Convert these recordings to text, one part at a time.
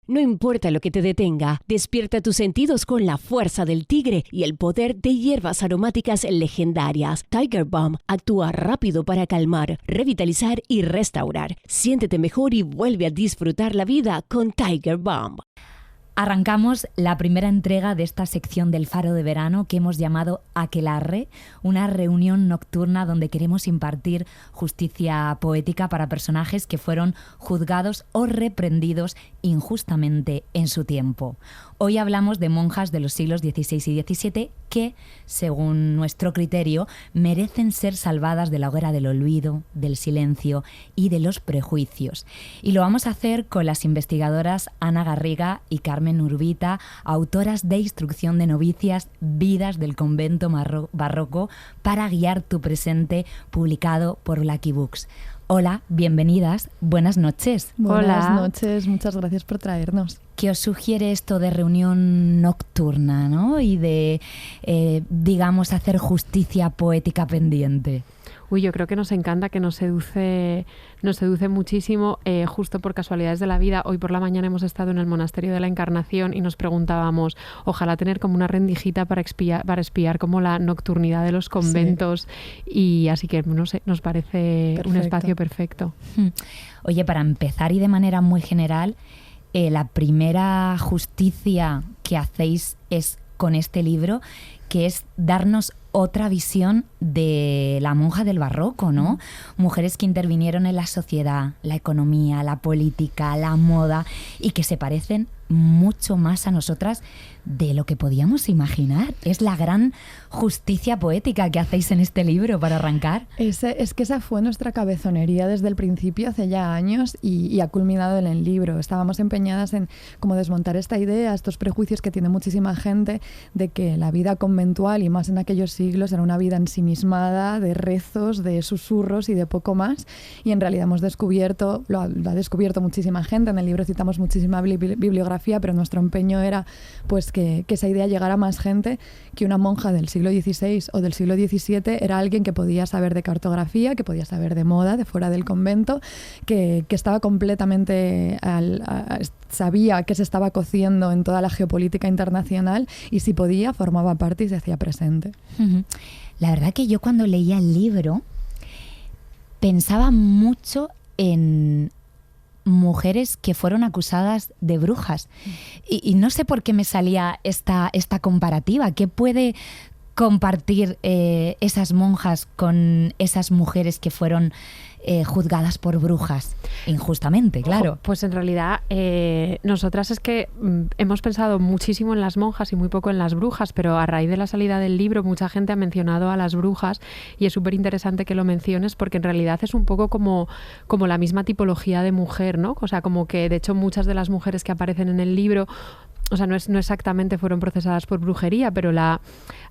No importa lo que te detenga, despierta tus sentidos con la fuerza del tigre y el poder de hierbas aromáticas legendarias. Tiger Balm actúa rápido para calmar, revitalizar y restaurar. Siéntete mejor y vuelve a disfrutar la vida con Tiger Balm. Arrancamos la primera entrega de esta sección del Faro de Verano que hemos llamado Aquelarre, una reunión nocturna donde queremos impartir justicia poética para personajes que fueron juzgados o reprendidos injustamente en su tiempo. Hoy hablamos de monjas de los siglos XVI y XVII que, según nuestro criterio, merecen ser salvadas de la hoguera del olvido, del silencio y de los prejuicios. Y lo vamos a hacer con las investigadoras Ana Garriga y Carmen Urbita, autoras de Instrucción de novicias, Vidas del convento barroco para guiar tu presente, publicado por Lucky Books. Hola, bienvenidas, buenas noches. Buenas noches, muchas gracias por traernos. ¿Qué os sugiere esto de reunión nocturna, ¿no? Y de, digamos, hacer justicia poética pendiente? Uy, yo creo que nos encanta, que nos seduce muchísimo, justo por casualidades de la vida. Hoy por la mañana hemos estado en el Monasterio de la Encarnación y nos preguntábamos, ojalá tener como una rendijita para espiar como la nocturnidad de los conventos. Sí. Y así que, no sé, nos parece perfecto. Un espacio perfecto. Oye, para empezar y de manera muy general, la primera justicia que hacéis es con este libro, que es darnos otra visión de la monja del barroco, ¿no? Mujeres que intervinieron en la sociedad, la economía, la política, la moda y que se parecen mucho más a nosotras de lo que podíamos imaginar. Es la gran justicia poética que hacéis en este libro para arrancar. Es que esa fue nuestra cabezonería desde el principio, hace ya años, y ha culminado en el libro. Estábamos empeñadas en cómo desmontar esta idea, estos prejuicios que tiene muchísima gente de que la vida conventual, y más en aquellos siglos, era una vida ensimismada, de rezos, de susurros y de poco más. Y en realidad hemos descubierto, lo ha descubierto muchísima gente, en el libro citamos muchísima bibliografía, pero nuestro empeño era pues que esa idea llegara a más gente, que una monja del siglo XVI o del siglo XVII era alguien que podía saber de cartografía, que podía saber de moda, de fuera del convento, que estaba completamente sabía que se estaba cociendo en toda la geopolítica internacional y si podía formaba parte y se hacía presente. La verdad que yo cuando leía el libro pensaba mucho en mujeres que fueron acusadas de brujas y no sé por qué me salía esta comparativa. ¿Qué puede compartir esas monjas con esas mujeres que fueron juzgadas por brujas injustamente, claro? Pues en realidad nosotras es que hemos pensado muchísimo en las monjas y muy poco en las brujas, pero a raíz de la salida del libro mucha gente ha mencionado a las brujas y es súper interesante que lo menciones porque en realidad es un poco como la misma tipología de mujer, ¿no? O sea, como que de hecho muchas de las mujeres que aparecen en el libro, o sea, no exactamente fueron procesadas por brujería, pero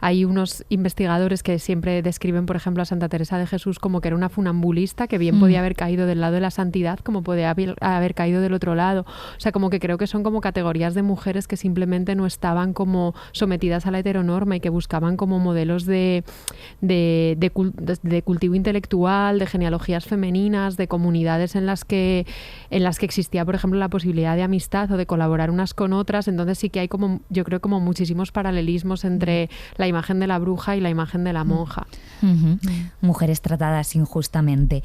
hay unos investigadores que siempre describen, por ejemplo, a Santa Teresa de Jesús como que era una funambulista que bien podía haber caído del lado de la santidad como podía haber caído del otro lado. O sea, como que creo que son como categorías de mujeres que simplemente no estaban como sometidas a la heteronorma y que buscaban como modelos de cultivo intelectual, de genealogías femeninas, de comunidades en las que existía, por ejemplo, la posibilidad de amistad o de colaborar unas con otras. Entonces sí que hay como, yo creo, como muchísimos paralelismos entre la imagen de la bruja y la imagen de la monja. Mujeres tratadas injustamente.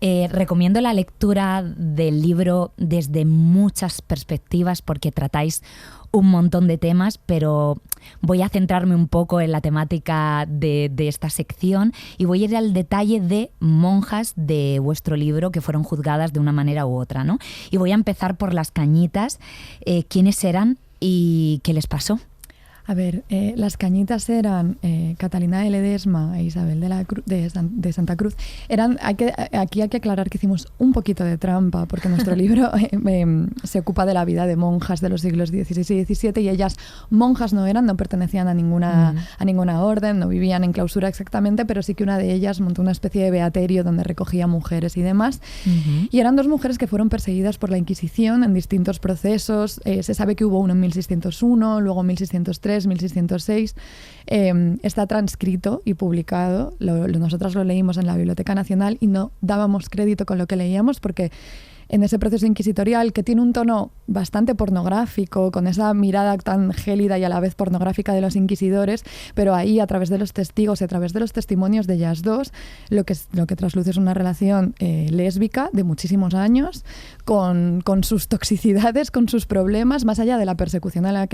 Recomiendo la lectura del libro desde muchas perspectivas porque tratáis un montón de temas, pero voy a centrarme un poco en la temática de esta sección y voy a ir al detalle de monjas de vuestro libro que fueron juzgadas de una manera u otra, ¿no? Y voy a empezar por las cañitas. ¿Quiénes eran y qué les pasó? A ver, las cañitas eran Catalina de Ledesma e Isabel de Santa Cruz. Aquí hay que aclarar que hicimos un poquito de trampa, porque nuestro libro se ocupa de la vida de monjas de los siglos XVI y XVII, y ellas monjas no eran, no pertenecían a ninguna orden, no vivían en clausura exactamente, pero sí que una de ellas montó una especie de beaterio donde recogía mujeres y demás. Y eran dos mujeres que fueron perseguidas por la Inquisición en distintos procesos. Se sabe que hubo uno en 1601, luego en 1603, 1606, está transcrito y publicado. Nosotras lo leímos en la Biblioteca Nacional y no dábamos crédito con lo que leíamos porque en ese proceso inquisitorial que tiene un tono bastante pornográfico, con esa mirada tan gélida y a la vez pornográfica de los inquisidores, pero ahí a través de los testigos y a través de los testimonios de ellas dos, lo que trasluce es una relación lésbica de muchísimos años, con sus toxicidades, con sus problemas, más allá de la persecución de la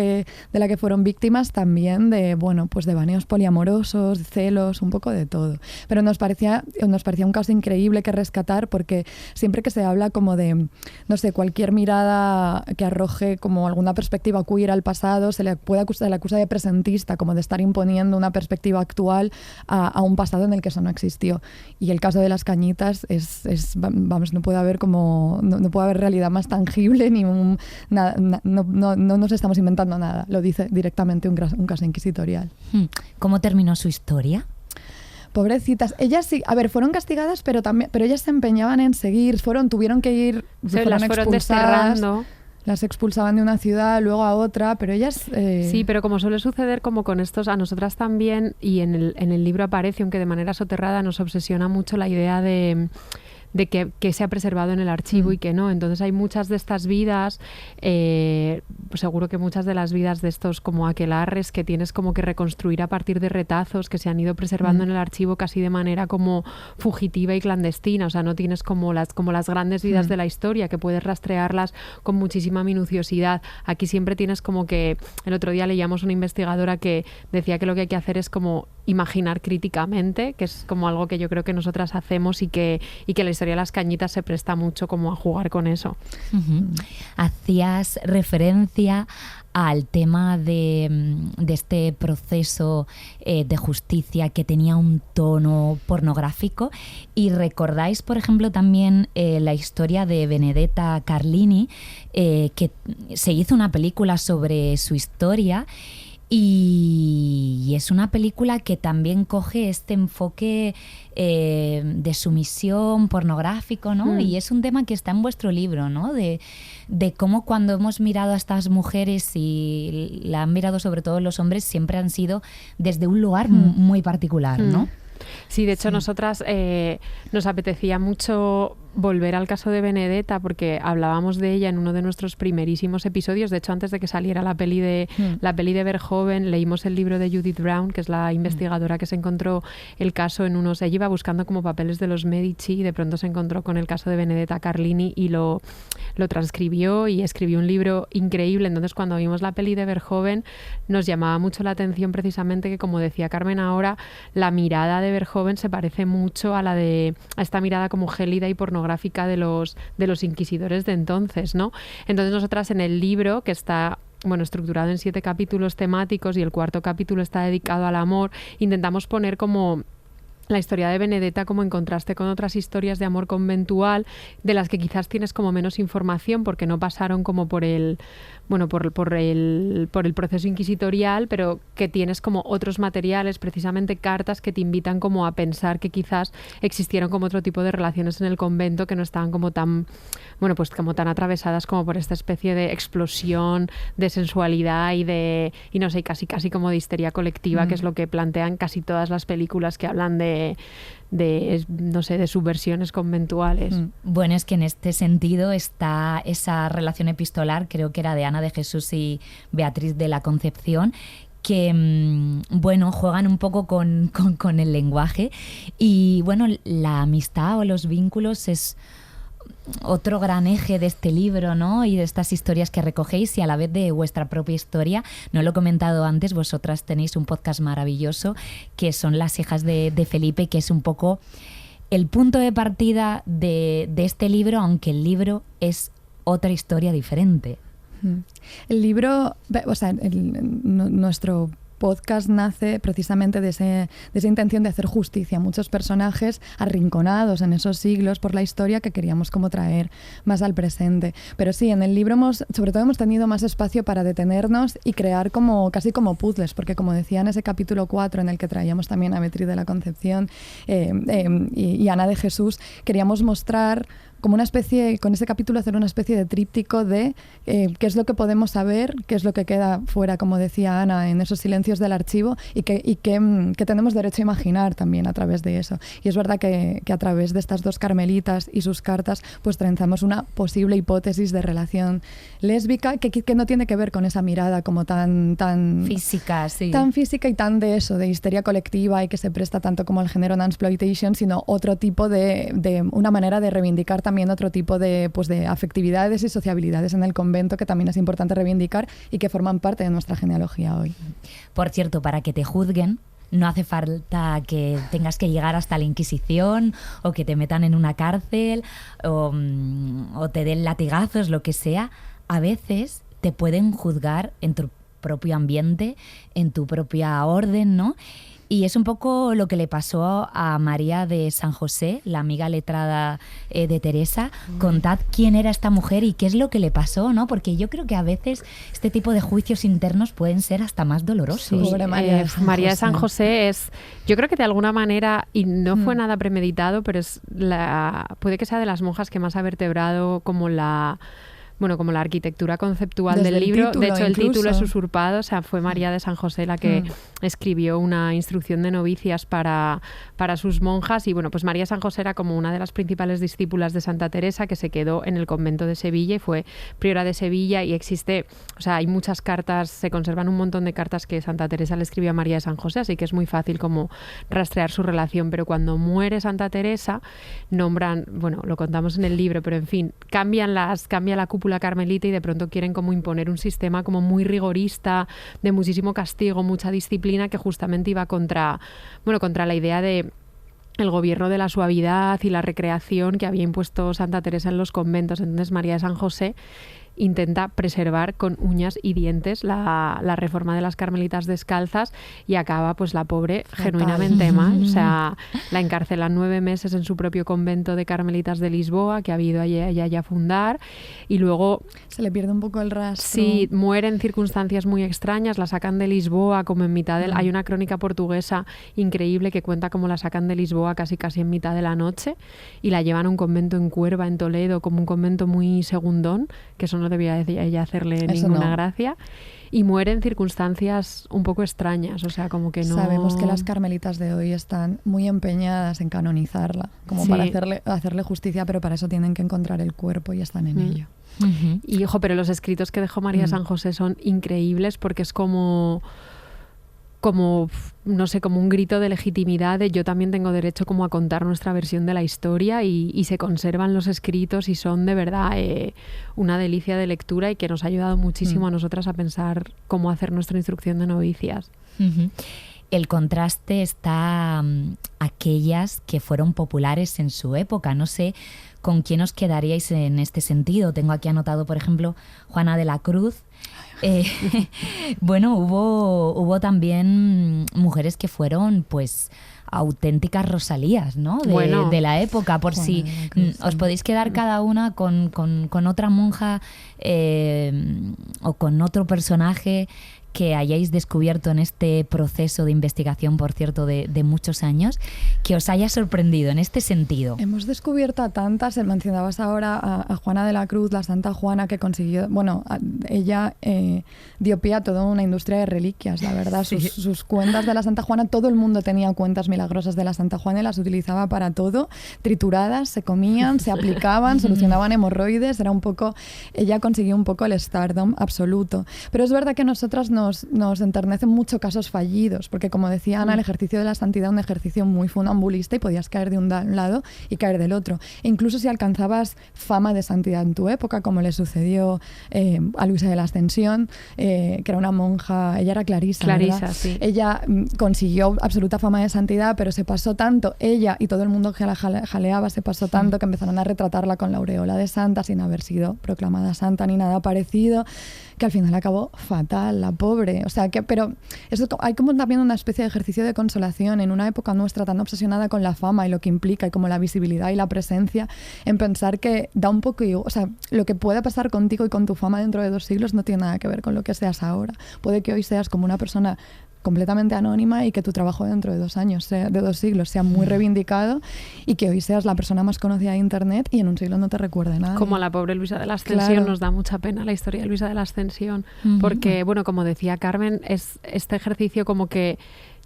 que fueron víctimas, también de, bueno, pues de baneos poliamorosos, celos, un poco de todo. Pero nos parecía un caso increíble que rescatar, porque siempre que se habla como de, no sé, cualquier mirada que arroje como alguna perspectiva queer al pasado, se le acusa de presentista, como de estar imponiendo una perspectiva actual a un pasado en el que eso no existió. Y el caso de las cañitas vamos, no puede haber realidad más tangible, ni no nos estamos inventando nada, lo dice directamente un caso inquisitorial. ¿Cómo terminó su historia? Pobrecitas, ellas sí, a ver, fueron castigadas, pero ellas se empeñaban en seguir, tuvieron que ir, las fueron desterrando. Las expulsaban de una ciudad, luego a otra, pero ellas... Sí, pero como suele suceder como con estos, a nosotras también, y en el libro aparece, aunque de manera soterrada, nos obsesiona mucho la idea de que se ha preservado en el archivo y que no. Entonces hay muchas de estas vidas, seguro que muchas de las vidas de estos como aquelarres que tienes como que reconstruir a partir de retazos que se han ido preservando en el archivo casi de manera como fugitiva y clandestina. O sea, no tienes como las grandes vidas de la historia que puedes rastrearlas con muchísima minuciosidad. Aquí siempre tienes como que... El otro día leíamos una investigadora que decía que lo que hay que hacer es como imaginar críticamente, que es como algo que yo creo que nosotras hacemos y que la historia de las cañitas se presta mucho como a jugar con eso. Hacías referencia al tema de este proceso de justicia que tenía un tono pornográfico, y recordáis, por ejemplo, también la historia de Benedetta Carlini, que se hizo una película sobre su historia. Y es una película que también coge este enfoque de sumisión pornográfico, ¿no? Y es un tema que está en vuestro libro, ¿no? De cómo cuando hemos mirado a estas mujeres, y la han mirado sobre todo los hombres, siempre han sido desde un lugar muy particular, ¿no? Sí, de hecho nosotras nos apetecía mucho volver al caso de Benedetta, porque hablábamos de ella en uno de nuestros primerísimos episodios. De hecho, antes de que saliera la peli de Verhoeven, leímos el libro de Judith Brown, que es la investigadora que se encontró el caso en unos... Ella iba buscando como papeles de los Medici y de pronto se encontró con el caso de Benedetta Carlini y lo transcribió y escribió un libro increíble. Entonces, cuando vimos la peli de Verhoeven, nos llamaba mucho la atención precisamente que, como decía Carmen ahora, la mirada de Verhoeven se parece mucho a esta mirada como gélida y pornográfica de los inquisidores de entonces, ¿no? Entonces nosotras en el libro, que está estructurado en 7 capítulos temáticos y el 4º capítulo está dedicado al amor, intentamos poner como la historia de Benedetta como en contraste con otras historias de amor conventual de las que quizás tienes como menos información porque no pasaron como por el proceso inquisitorial, pero que tienes como otros materiales, precisamente cartas que te invitan como a pensar que quizás existieron como otro tipo de relaciones en el convento que no estaban como tan como tan atravesadas como por esta especie de explosión de sensualidad y no sé, casi como de histeria colectiva, que es lo que plantean casi todas las películas que hablan de subversiones conventuales. Bueno, es que en este sentido está esa relación epistolar, creo que era de Ana de Jesús y Beatriz de la Concepción, que juegan un poco con el lenguaje, y la amistad o los vínculos es otro gran eje de este libro, ¿no? Y de estas historias que recogéis, y a la vez de vuestra propia historia. No lo he comentado antes, vosotras tenéis un podcast maravilloso que son Las hijas de Felipe, que es un poco el punto de partida de este libro, aunque el libro es otra historia diferente. El libro, nuestro podcast nace precisamente de esa intención de hacer justicia a muchos personajes arrinconados en esos siglos por la historia que queríamos como traer más al presente. Pero sí, en el libro sobre todo hemos tenido más espacio para detenernos y crear casi como puzzles, porque como decía en ese capítulo 4 en el que traíamos también a Beatriz de la Concepción y Ana de Jesús, queríamos mostrar como una especie, con ese capítulo hacer una especie de tríptico de qué es lo que podemos saber, qué es lo que queda fuera, como decía Ana, en esos silencios del archivo y que tenemos derecho a imaginar también a través de eso. Y es verdad que a través de estas dos carmelitas y sus cartas pues trenzamos una posible hipótesis de relación lésbica que no tiene que ver con esa mirada como tan física, sí. Tan física y tan de eso, de histeria colectiva y que se presta tanto como el género non-exploitation, sino otro tipo de una manera de reivindicar también otro tipo de afectividades y sociabilidades en el convento que también es importante reivindicar y que forman parte de nuestra genealogía hoy. Por cierto, para que te juzguen, no hace falta que tengas que llegar hasta la Inquisición o que te metan en una cárcel o te den latigazos, lo que sea. A veces te pueden juzgar en tu propio ambiente, en tu propia orden, ¿no? Y es un poco lo que le pasó a María de San José, la amiga letrada de Teresa. Contad quién era esta mujer y qué es lo que le pasó, ¿no? Porque yo creo que a veces este tipo de juicios internos pueden ser hasta más dolorosos. Sí, Pobre María de San José es, yo creo que de alguna manera, y no fue nada premeditado, pero puede que sea de las monjas que más ha vertebrado como la arquitectura conceptual desde del libro. Título, de hecho, el incluso. título es usurpado. O sea, fue María de San José la que escribió una instrucción de novicias para sus monjas. Y bueno, pues María de San José era como una de las principales discípulas de Santa Teresa, que se quedó en el convento de Sevilla y fue priora de Sevilla. Y hay muchas cartas, se conservan un montón de cartas que Santa Teresa le escribió a María de San José, así que es muy fácil como rastrear su relación. Pero cuando muere Santa Teresa, nombran, bueno, lo contamos en el libro, pero en fin, cambia la cúpula carmelita y de pronto quieren como imponer un sistema como muy rigorista, de muchísimo castigo, mucha disciplina, que justamente iba contra la idea de el gobierno de la suavidad y la recreación que había impuesto Santa Teresa en los conventos. Entonces María de San José intenta preservar con uñas y dientes la reforma de las carmelitas descalzas y acaba pues la pobre genuinamente mal. O sea, la encarcelan 9 meses en su propio convento de carmelitas de Lisboa, que ha ido ella a fundar, y luego se le pierde un poco el rastro. Sí, muere en circunstancias muy extrañas, la sacan de Lisboa como en mitad del... Hay una crónica portuguesa increíble que cuenta cómo la sacan de Lisboa casi en mitad de la noche y la llevan a un convento en Cuerva, en Toledo, como un convento muy segundón, que eso no debía ella hacerle eso ninguna gracia, y muere en circunstancias un poco extrañas, o sea, como que no... Sabemos que las carmelitas de hoy están muy empeñadas en canonizarla, como para hacerle justicia, pero para eso tienen que encontrar el cuerpo y están en ello. Y ojo, pero los escritos que dejó María San José son increíbles porque es como no sé, como un grito de legitimidad de yo también tengo derecho como a contar nuestra versión de la historia y se conservan los escritos y son de verdad una delicia de lectura y que nos ha ayudado muchísimo a nosotras a pensar cómo hacer nuestra instrucción de novicias. El contraste está aquellas que fueron populares en su época. No sé con quién os quedaríais en este sentido. Tengo aquí anotado, por ejemplo, Juana de la Cruz. Bueno, hubo también mujeres que fueron, pues, auténticas Rosalías, ¿no? De la época, por si os podéis quedar cada una con otra monja o con otro personaje que hayáis descubierto en este proceso de investigación, por cierto, de muchos años, que os haya sorprendido en este sentido. Hemos descubierto a tantas, mencionabas ahora a Juana de la Cruz, la Santa Juana, que consiguió, ella dio pie a toda una industria de reliquias, la verdad. Sí. Sus cuentas de la Santa Juana, todo el mundo tenía cuentas milagrosas de la Santa Juana y las utilizaba para todo, trituradas, se comían, se aplicaban, solucionaban hemorroides, ella consiguió un poco el stardom absoluto. Pero es verdad que nosotras nos enternecen mucho casos fallidos, porque como decía Ana, el ejercicio de la santidad es un ejercicio muy funambulista y podías caer de un lado y caer del otro. E incluso si alcanzabas fama de santidad en tu época, como le sucedió a Luisa de la Ascensión, que era una monja, ella era clarisa, ¿verdad? Sí. Ella consiguió absoluta fama de santidad, pero se pasó tanto, ella y todo el mundo que la jaleaba, se pasó tanto que empezaron a retratarla con la aureola de santa sin haber sido proclamada santa ni nada parecido, que al final acabó fatal, la pobre. O sea, pero eso, hay como también una especie de ejercicio de consolación en una época nuestra tan obsesionada con la fama y lo que implica y como la visibilidad y la presencia, en pensar que da un poco, o sea, lo que pueda pasar contigo y con tu fama dentro de 2 siglos no tiene nada que ver con lo que seas ahora. Puede que hoy seas como una persona completamente anónima y que tu trabajo dentro de 2 años, de 2 siglos, sea muy reivindicado y que hoy seas la persona más conocida de Internet y en un siglo no te recuerde nada. Como la pobre Luisa de la Ascensión, Claro. nos da mucha pena la historia de Luisa de la Ascensión, porque, bueno, como decía Carmen, es este ejercicio como que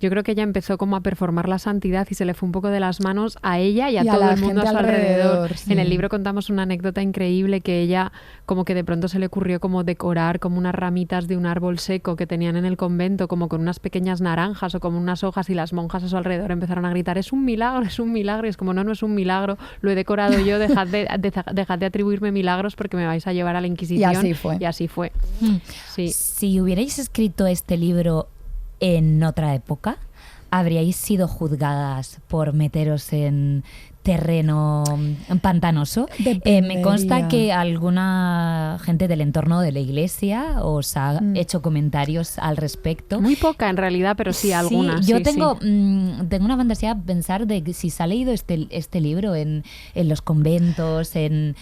yo creo que ella empezó como a performar la santidad y se le fue un poco de las manos a ella y a todo la el mundo a gente su alrededor. sí. En el libro contamos una anécdota increíble que ella como que de pronto se le ocurrió como decorar como unas ramitas de un árbol seco que tenían en el convento, como con unas pequeñas naranjas o como unas hojas, y las monjas a su alrededor empezaron a gritar: es un milagro, es un milagro. Y es como: no es un milagro, lo he decorado yo, dejad de atribuirme milagros porque me vais a llevar a la Inquisición. Y así fue. Y así fue. Sí. Si hubierais escrito este libro en otra época, ¿habríais sido juzgadas por meteros en terreno pantanoso? Me consta que alguna gente del entorno de la iglesia os ha hecho comentarios al respecto. Muy poca en realidad, pero sí algunas. Yo sí, tengo una fantasía a pensar de que si se ha leído este libro en los conventos, en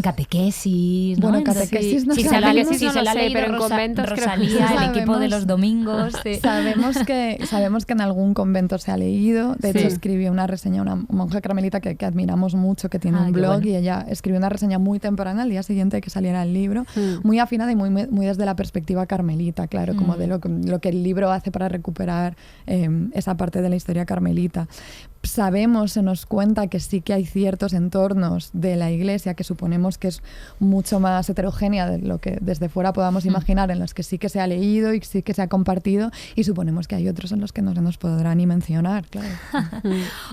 catequesis, ¿no? Bueno, catequesis no si sabemos. se la ha sé, leído pero en conventos creo que Rosalía, el sabemos. equipo de los domingos. Sabemos que en algún convento se ha leído. De hecho, Sí. escribió una reseña una monja carmelita que admiramos mucho, que tiene un qué blog, bueno. y ella escribió una reseña muy temprana, al día siguiente de que saliera el libro, muy afinada y muy desde la perspectiva carmelita, claro, como de lo que el libro hace para recuperar esa parte de la historia carmelita. Sabemos, se nos cuenta que sí que hay ciertos entornos de la iglesia que suponemos que es mucho más heterogénea de lo que desde fuera podamos imaginar, en los que sí que se ha leído y sí que se ha compartido, y suponemos que hay otros en los que no se nos podrá ni mencionar, claro.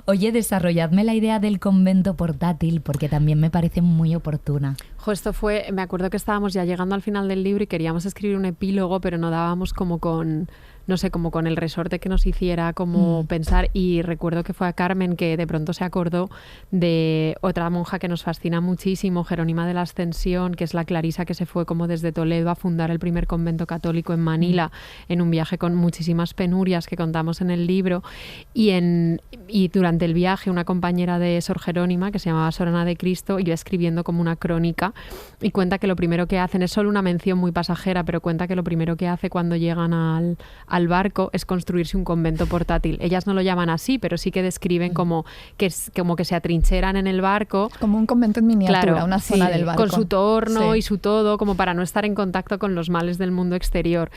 Oye, desarrolladme la idea del convento portátil, porque también me parece muy oportuna. Esto fue, me acuerdo que estábamos ya llegando al final del libro y queríamos escribir un epílogo, pero no dábamos como con el resorte que nos hiciera como pensar, y recuerdo que fue a Carmen que de pronto se acordó de otra monja que nos fascina muchísimo, Jerónima de la Ascensión, que es la clarisa que se fue como desde Toledo a fundar el primer convento católico en Manila, en un viaje con muchísimas penurias que contamos en el libro, y durante el viaje una compañera de Sor Jerónima, que se llamaba Sorana de Cristo, iba escribiendo como una crónica, y cuenta que lo primero que hacen, es solo una mención muy pasajera, pero cuenta que lo primero que hace cuando llegan al barco es construirse un convento portátil. Ellas no lo llaman así, pero sí que describen como que se atrincheran en el barco. Como un convento en miniatura, Claro, una zona sí, del barco. con su torno Sí. y su todo, como para no estar en contacto con los males del mundo exterior.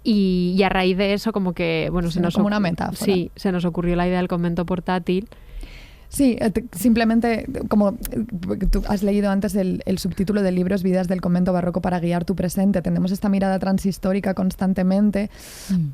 Y a raíz de eso, como que, bueno, Suena como una metáfora. Sí, se nos ocurrió la idea del convento portátil. Sí, simplemente, como tú has leído antes, el subtítulo del libro es Vidas del convento barroco para guiar tu presente. Tenemos esta mirada transhistórica constantemente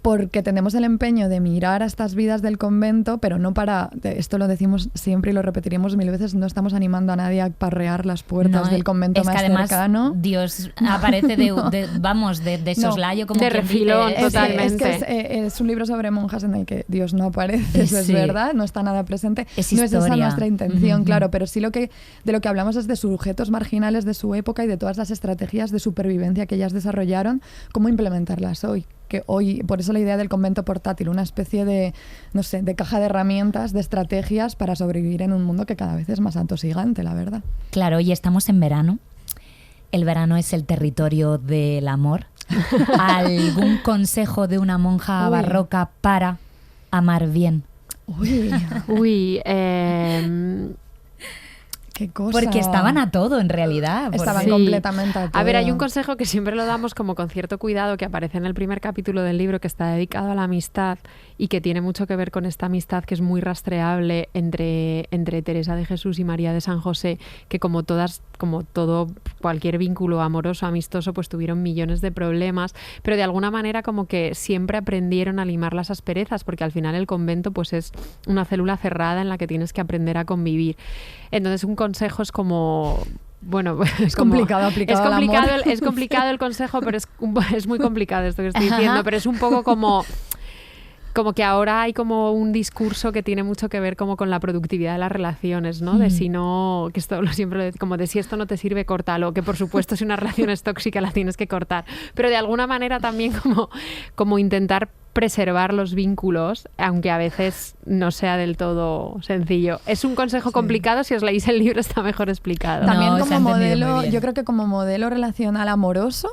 porque tenemos el empeño de mirar a estas vidas del convento, pero no esto lo decimos siempre y lo repetiremos 1000 veces, no estamos animando a nadie a parrear las puertas del convento es más que además cercano. Dios aparece de soslayo, como de quien refilón, dice. totalmente. Es un libro sobre monjas en el que Dios no aparece, eso es Sí. verdad, no está nada presente. Es no es esa historia. nuestra intención, claro, pero sí de lo que hablamos es de sujetos marginales de su época y de todas las estrategias de supervivencia que ellas desarrollaron, cómo implementarlas hoy. Que hoy, por eso la idea del convento portátil, una especie de, no sé, de caja de herramientas, de estrategias para sobrevivir en un mundo que cada vez es más atosigante, la verdad. Claro, y estamos en verano. El verano es el territorio del amor. ¿Algún consejo de una monja Uy. barroca para amar bien? Uy, Uy, qué cosa. Porque estaban a todo, en realidad. Estaban Sí. completamente a todo. A ver, hay un consejo que siempre lo damos como con cierto cuidado, que aparece en el primer capítulo del libro, que está dedicado a la amistad y que tiene mucho que ver con esta amistad que es muy rastreable entre Teresa de Jesús y María de San José, que como cualquier vínculo amoroso, amistoso, pues tuvieron millones de problemas, pero de alguna manera como que siempre aprendieron a limar las asperezas, porque al final el convento pues es una célula cerrada en la que tienes que aprender a convivir. Entonces un consejo es como... Bueno, Es complicado aplicado al amor. es complicado el consejo, pero es muy complicado esto que estoy diciendo, pero es un poco como que ahora hay como un discurso que tiene mucho que ver como con la productividad de las relaciones, ¿no? De si no, que esto siempre como de si esto no te sirve, córtalo, que por supuesto si una relación es tóxica la tienes que cortar, pero de alguna manera también como intentar preservar los vínculos, aunque a veces no sea del todo sencillo. Es un consejo complicado, si os leéis el libro está mejor explicado. También No, se ha como entendido muy modelo, bien. yo creo que como modelo relacional amoroso,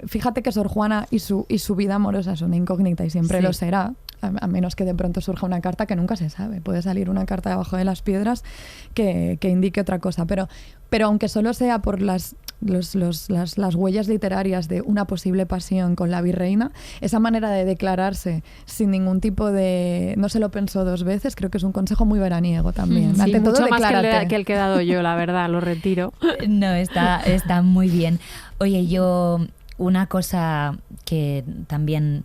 fíjate que Sor Juana y su vida amorosa es una incógnita y siempre lo será, a menos que de pronto surja una carta que nunca se sabe. Puede salir una carta debajo de las piedras que indique otra cosa, pero aunque solo sea por las huellas literarias de una posible pasión con la virreina, esa manera de declararse sin ningún tipo de... no se lo pensó dos veces, creo que es un consejo muy veraniego también. Sí, ante todo, mucho más declárate. que el que he dado yo, la verdad, lo retiro. No, está muy bien. Oye, yo una cosa que también...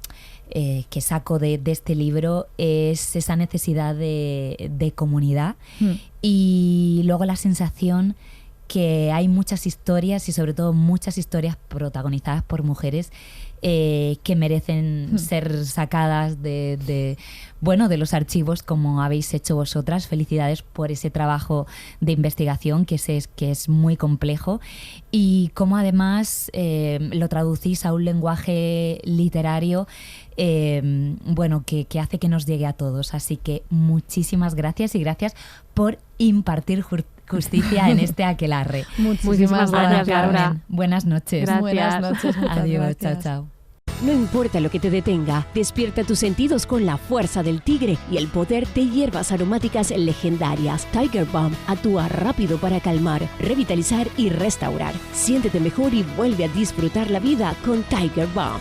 que saco de este libro es esa necesidad de comunidad y luego la sensación que hay muchas historias y sobre todo muchas historias protagonizadas por mujeres que merecen ser sacadas de los archivos como habéis hecho vosotras. Felicidades por ese trabajo de investigación que es muy complejo y cómo además lo traducís a un lenguaje literario que hace que nos llegue a todos. Así que muchísimas gracias y gracias por impartir justicia en este aquelarre. Muchísimas gracias, Carmen. Buenas noches. Gracias. Buenas noches. Adiós. Gracias. Chao. No importa lo que te detenga, despierta tus sentidos con la fuerza del tigre y el poder de hierbas aromáticas legendarias. Tiger Balm actúa rápido para calmar, revitalizar y restaurar. Siéntete mejor y vuelve a disfrutar la vida con Tiger Balm.